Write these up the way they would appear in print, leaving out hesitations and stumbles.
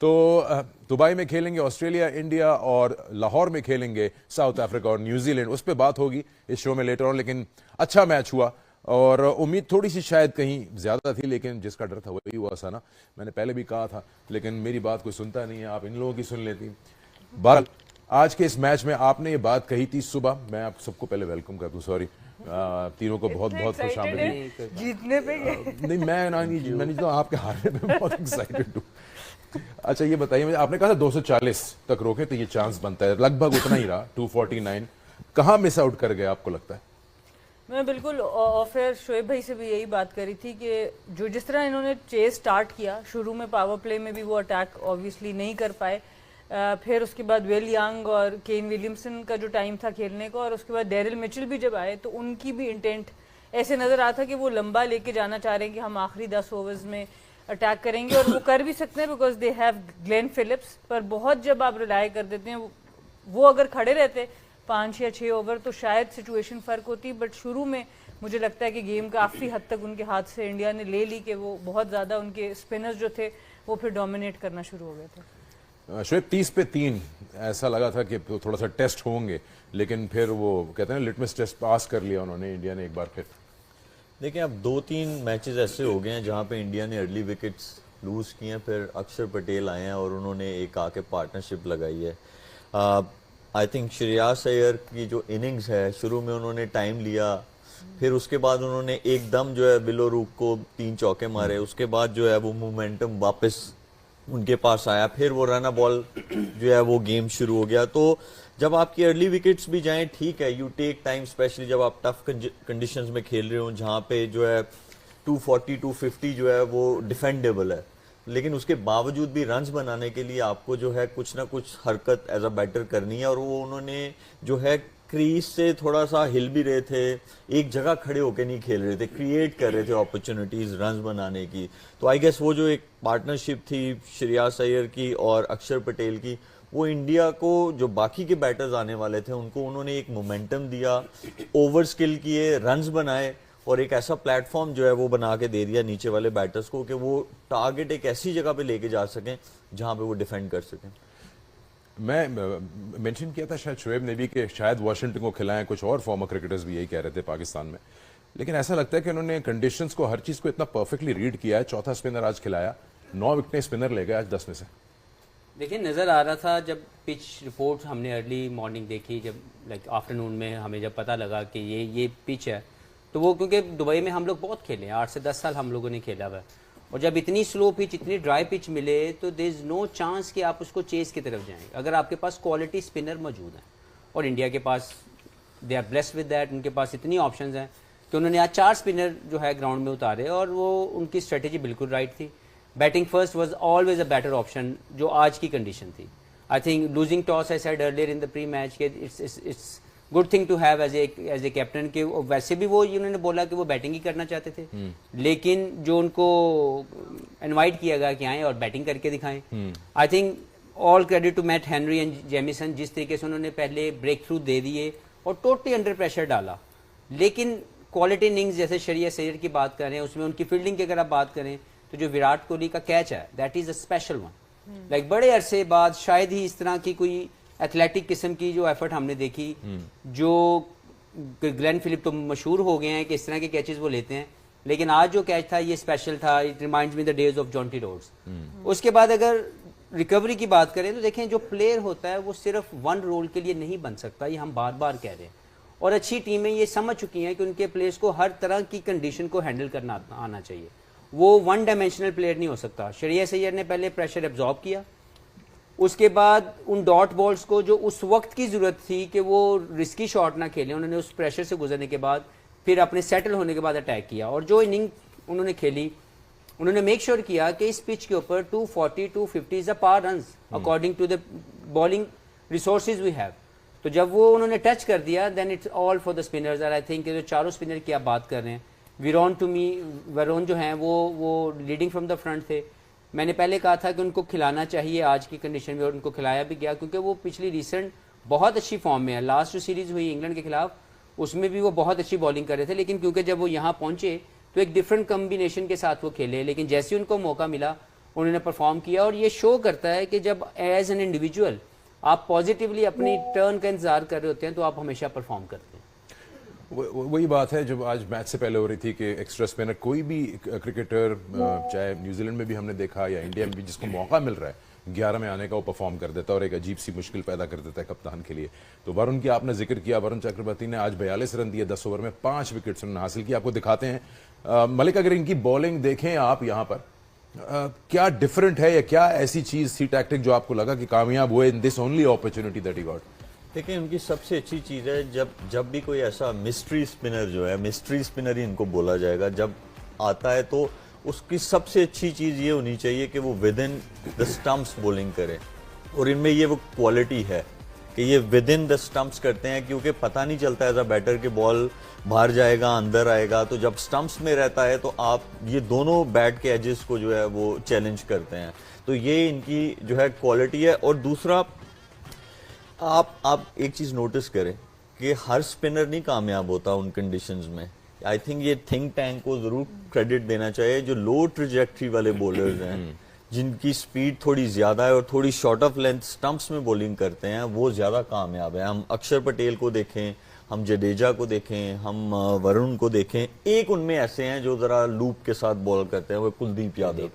تو دبئی میں کھیلیں گے آسٹریلیا، انڈیا اور لاہور میں کھیلیں گے ساؤتھ افریقہ اور نیوزی لینڈ. اس پہ بات ہوگی اس شو میں لیٹر آن. لیکن اچھا میچ ہوا اور امید تھوڑی سی شاید کہیں زیادہ تھی، لیکن جس کا ڈر تھا وہی ہوا سا نا. میں نے پہلے بھی کہا تھا لیکن میری بات کوئی سنتا نہیں ہے، آپ ان لوگوں کی سن لیتی. بہرحال آج کے اس میچ میں آپ نے یہ بات کہی تھی صبح. میں آپ سب کو پہلے ویلکم کر دوں، سوری تینوں کو بہت بہت خوش آمدید. جیتنے پہ نہیں میں نہیں تو آپ کے ہارنے پہ بہت ایکسائٹیڈ ہوں. اچھا یہ بتائیے مجھے، آپ نے کہا تھا 240 تک روکے تو یہ چانس بنتا ہے، لگ بھگ اتنا ہی رہا 249. کہاں مس آؤٹ کر گئے آپ کو لگتا ہے؟ میں بالکل پھر شعیب بھائی سے بھی یہی بات کری تھی کہ جو جس طرح انہوں نے چیز سٹارٹ کیا شروع میں، پاور پلے میں بھی وہ اٹیک آبویسلی نہیں کر پائے. پھر اس کے بعد ویل ینگ اور کین ولیمسن کا جو ٹائم تھا کھیلنے کو، اور اس کے بعد ڈیرل مچل بھی جب آئے تو ان کی بھی انٹینٹ ایسے نظر آتا تھا کہ وہ لمبا لے کے جانا چاہ رہے ہیں کہ ہم آخری 10 اوورز میں اٹیک کریں گے، اور وہ کر بھی سکتے ہیں because they have Glenn Phillips. پر بہت جب آپ ریلائی کر دیتے ہیں، وہ اگر کھڑے رہتے 5 یا 6 اوور تو شاید سچویشن فرق ہوتی. بٹ شروع میں مجھے لگتا ہے کہ گیم کافی حد تک ان کے ہاتھ سے انڈیا نے لے لی کہ وہ بہت زیادہ ان کے اسپنرز جو تھے وہ پھر ڈومینیٹ کرنا شروع ہو گئے تھے. شعیب 30 پہ 3 ایسا لگا تھا کہ تھوڑا سا ٹیسٹ ہوں گے، لیکن پھر وہ کہتے ہیں لٹمس ٹیسٹ پاس کر لیا انہوں نے، انڈیا نے ایک بار پھر. دیکھیں اب 2-3 میچز ایسے ہو گئے ہیں جہاں پہ انڈیا نے ارلی وکٹس لوز کیے ہیں، پھر اکشر پٹیل آئے ہیں اور انہوں نے ایک آ کے پارٹنرشپ لگائی ہے. آئی تھنک شریاس ایئر کی جو اننگز ہے شروع میں انہوں نے ٹائم لیا، پھر اس کے بعد انہوں نے ایک دم جو ہے بلو روک کو 3 چوکے مارے، اس کے بعد جو ہے وہ مومنٹم واپس ان کے پاس آیا، پھر وہ رن بال جو ہے وہ گیم شروع ہو گیا. تو جب آپ کی ارلی وکٹس بھی جائیں ٹھیک ہے، یو ٹیک ٹائم، اسپیشلی جب آپ ٹف کنڈیشنز میں کھیل رہے ہوں جہاں پہ جو ہے 240 250 جو ہے وہ ڈیفینڈیبل ہے، لیکن اس کے باوجود بھی رنز بنانے کے لیے آپ کو جو ہے کچھ نہ کچھ حرکت ایز اے بیٹر کرنی ہے. اور وہ انہوں نے جو ہے کریز سے تھوڑا سا ہل بھی رہے تھے، ایک جگہ کھڑے ہو کے نہیں کھیل رہے تھے، کریٹ کر رہے تھے اپرچونٹیز رنز بنانے کی. تو آئی گیس وہ جو ایک پارٹنرشپ تھی شریاس ایئر کی اور اکشر پٹیل کی، وہ انڈیا کو جو باقی کے بیٹرز آنے والے تھے ان کو انہوں نے ایک مومنٹم دیا، اوور سکل کیے، رنز بنائے، اور ایک ایسا پلیٹ فارم جو ہے وہ بنا کے دے دیا نیچے والے بیٹرز کو کہ وہ ٹارگٹ ایک ایسی جگہ پہ لے کے جا سکیں جہاں پہ وہ ڈیفینڈ کر سکیں. میں مینشن کیا تھا شاید شعیب نے بھی کہ شاید واشنگٹن کو کھلائیں، کچھ اور فارمر کرکٹرز بھی یہی کہہ رہے تھے پاکستان میں. لیکن ایسا لگتا ہے کہ انہوں نے کنڈیشنز کو، ہر چیز کو اتنا پرفیکٹلی ریڈ کیا ہے. چوتھا اسپنر آج کھلایا، 9 وکٹیں اسپنر لے گئے آج 10 میں سے. دیکھیں نظر آ رہا تھا جب پچ رپورٹ ہم نے ارلی مارننگ دیکھی، جب لائک آفٹرنون میں ہمیں جب پتہ لگا کہ یہ پچ ہے، تو وہ کیونکہ دبئی میں ہم لوگ بہت کھیلے ہیں، 8 سے 10 سال ہم لوگوں نے کھیلا ہوا ہے، اور جب اتنی سلو پچ، اتنی ڈرائی پچ ملے تو دیر از نو چانس کہ آپ اس کو چیز کی طرف جائیں اگر آپ کے پاس کوالٹی اسپنر موجود ہیں. اور انڈیا کے پاس they are blessed with that, ان کے پاس اتنی آپشنز ہیں کہ انہوں نے آج 4 اسپنر جو ہے گراؤنڈ میں اتارے، اور وہ ان کی اسٹریٹجی بالکل رائٹ تھی. Batting first was always a better option جو آج کی کنڈیشن تھی. I think losing toss, I said earlier in the pre match کہ it's good thing to have as a captain, کہ ویسے بھی وہ انہوں نے بولا کہ وہ بیٹنگ ہی کرنا چاہتے تھے، لیکن جو ان کو انوائٹ کیا گیا کہ آئیں اور بیٹنگ کر کے دکھائیں. I think all credit to Matt Henry and Jamieson, جس طریقے سے انہوں نے پہلے بریک تھرو دے دیے اور ٹوٹلی انڈر پریشر ڈالا. لیکن کوالٹی اننگز جیسے شریعہ سید کی بات کریں، اس میں ان کی فیلڈنگ کی اگر آپ بات کریں تو جو وراٹ کوہلی کا کیچ ہے that is a special one. Like بڑے عرصے بعد شاید ہی اس طرح کی کوئی ایتھلیٹک قسم کی جو ایفرٹ ہم نے دیکھی. جو گلین فلپ تو مشہور ہو گئے ہیں کہ اس طرح کے کیچز وہ لیتے ہیں، لیکن آج جو کیچ تھا یہ اسپیشل تھا. It reminds me the days of Jonty Rhodes. اس کے بعد اگر ریکوری کی بات کریں تو دیکھیں جو پلیئر ہوتا ہے وہ صرف ون رول کے لیے نہیں بن سکتا، یہ ہم بار بار کہہ رہے ہیں، اور اچھی ٹیمیں یہ سمجھ چکی ہیں کہ ان کے پلیئرز کو ہر طرح کی کنڈیشن کو ہینڈل کرنا آنا چاہیے. وہ ون ڈائمینشنل پلیئر نہیں ہو سکتا. شریعہ سید نے پہلے پریشر ایبزارب کیا، اس کے بعد ان ڈاٹ بالز کو جو اس وقت کی ضرورت تھی کہ وہ رسکی شاٹ نہ کھیلیں، انہوں نے اس پریشر سے گزرنے کے بعد پھر اپنے سیٹل ہونے کے بعد اٹیک کیا. اور جو اننگ انہوں نے کھیلی، انہوں نے میک شیور کیا کہ اس پچ کے اوپر 240 250 is a par runs according to the bowling resources we have. تو جب وہ انہوں نے ٹچ کر دیا then it's all for the spinners. اور آئی تھنک جو چاروں اسپنر کی آپ بات کر رہے ہیں، ورون جو ہیں وہ لیڈنگ فرام دا فرنٹ تھے. میں نے پہلے کہا تھا کہ ان کو کھلانا چاہیے آج کی کنڈیشن میں، اور ان کو کھلایا بھی گیا کیونکہ وہ پچھلی ریسنٹ بہت اچھی فارم میں ہے. لاسٹ جو سیریز ہوئی انگلینڈ کے خلاف اس میں بھی وہ بہت اچھی بالنگ کر رہے تھے، لیکن کیونکہ جب وہ یہاں پہنچے تو ایک ڈفرینٹ کمبینیشن کے ساتھ وہ کھیلے. لیکن جیسے ان کو موقع ملا انہوں نے پرفارم کیا, اور یہ شو کرتا ہے کہ جب ایز این انڈیویجول آپ پازیٹیولی اپنی ٹرن کا انتظار کر رہے ہوتے ہیں تو آپ ہمیشہ پرفارم کرتے ہیں. وہی بات ہے جب آج میچ سے پہلے ہو رہی تھی کہ ایکسٹرا اسپنر کوئی بھی کرکٹر, چاہے نیوزی لینڈ میں بھی ہم نے دیکھا یا انڈیا میں بھی, جس کو موقع مل رہا ہے 11 میں آنے کا, وہ پرفارم کر دیتا ہے اور ایک عجیب سی مشکل پیدا کر دیتا ہے کپتان کے لیے. تو ورن کی آپ نے ذکر کیا, ورن چکرورتی نے آج 42 رن دیے 10 اوور میں, 5 وکٹس انہوں نے حاصل کی. آپ کو دکھاتے ہیں ملک, اگر ان کی بالنگ دیکھیں آپ یہاں پر, کیا ڈفرنٹ ہے یا کیا ایسی چیز تھی ٹیکٹک جو آپ کو لگا کہ کامیاب ہوئے in this only opportunity that he got? دیکھیں ان کی سب سے اچھی چیز ہے جب بھی کوئی ایسا مسٹری اسپنر جو ہے, مسٹری اسپنر ہی ان کو بولا جائے گا, جب آتا ہے تو اس کی سب سے اچھی چیز یہ ہونی چاہیے کہ وہ with in the stumps bowling کرے, اور ان میں یہ وہ کوالٹی ہے کہ یہ ود ان دا اسٹمپس کرتے ہیں, کیونکہ پتہ نہیں چلتا ایز اے بیٹر کہ بال باہر جائے گا اندر آئے گا. تو جب اسٹمپس میں رہتا ہے تو آپ یہ دونوں بیٹ کے ایجز کو جو ہے وہ چیلنج کرتے ہیں. تو یہ ان کی جو ہے کوالٹی ہے. اور دوسرا آپ ایک چیز نوٹس کریں کہ ہر سپنر نہیں کامیاب ہوتا ان کنڈیشنز میں. آئی تھنک یہ تھنک ٹینک کو ضرور کریڈٹ دینا چاہیے, جو لو ٹریجیکٹری والے بولرز ہیں جن کی سپیڈ تھوڑی زیادہ ہے اور تھوڑی شارٹ آف لینتھ سٹمپس میں بولنگ کرتے ہیں, وہ زیادہ کامیاب ہیں. ہم اکشر پٹیل کو دیکھیں, ہم جڈیجا کو دیکھیں, ہم ورن کو دیکھیں, ایک ان میں ایسے ہیں جو ذرا لوپ کے ساتھ بال کرتے ہیں, وہ کلدیپ یادو.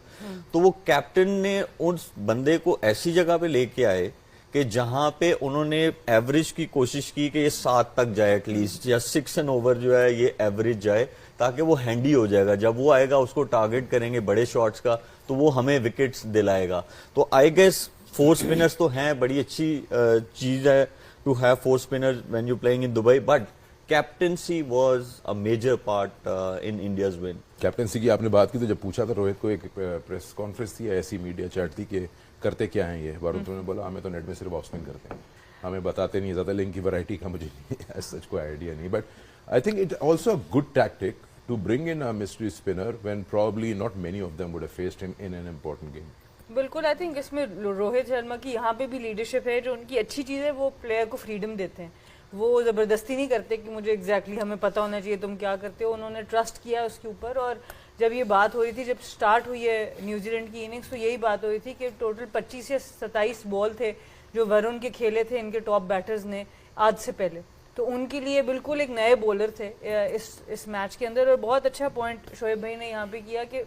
تو وہ کیپٹن نے اس بندے کو ایسی جگہ پہ لے کے آئے کہ جہاں پہ انہوں نے ایوریج کی کوشش کی کہ یہ 7 تک جائے ایٹ لیسٹ, یا 6 این اوور جو ہے یہ ایوریج جائے, تاکہ وہ ہینڈی ہو جائے گا. جب وہ آئے گا اس کو ٹارگٹ کریں گے بڑے شاٹس کا تو وہ ہمیں وکٹس دلائے گا. تو آئی گیس 4 اسپنرز تو ہیں, بڑی اچھی چیز ہے to have 4 spinners when you playing in Dubai, but captaincy was a major part in India's win. Captaincy کی آپ نے بات کی تو جب پوچھا تھا روہت کو, ایک پریس کانفرنس تھی, ایسی میڈیا چیٹ تھی کہ کرتے کیا ہیں یہ, وارون نے بولا ہمیں تو نیٹ میں صرف آف اسپن کرتے ہیں, ہمیں بتاتے نہیں زیادہ, لنک کی ورائٹی کا مجھے سچ کوئی آئیڈیا نہیں. But I think it also a good tactic to bring in mystery spinner when probably not many of them would have faced him in an important game. بالکل, آئی تھنک اس میں روہت شرما کی یہاں پہ بھی لیڈرشپ ہے. جو ان کی اچھی چیز ہے وہ پلیئر کو فریڈم دیتے ہیں, وہ زبردستی نہیں کرتے کہ مجھے ایگزیکٹلی ہمیں پتہ ہونا چاہیے تم کیا کرتے ہو. انہوں نے ٹرسٹ کیا اس کے اوپر. اور جب یہ بات ہو رہی تھی, جب سٹارٹ ہوئی ہے نیوزی لینڈ کی اننگس, تو یہی بات ہو رہی تھی کہ ٹوٹل 25 یا 27 بال تھے جو ورن کے کھیلے تھے ان کے ٹاپ بیٹرز نے آج سے پہلے. تو ان کے لیے بالکل ایک نئے بولر تھے اس میچ کے اندر. اور بہت اچھا پوائنٹ شعیب بھائی نے یہاں پہ کیا کہ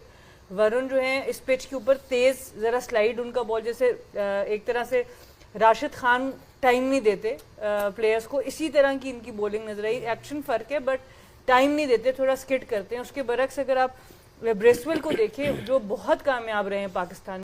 ورن جو ہیں اس پچ کے اوپر تیز ذرا سلائیڈ ان کا بال, جیسے ایک طرح سے راشد خان ٹائم نہیں دیتے پلیئرز کو, اسی طرح کی ان کی بولنگ نظر آئی. ایکشن فرق ہے بٹ ٹائم نہیں دیتے, تھوڑا سکٹ کرتے ہیں. اس کے برعکس اگر آپ بریسویل کو دیکھیں جو بہت کامیاب رہے ہیں پاکستان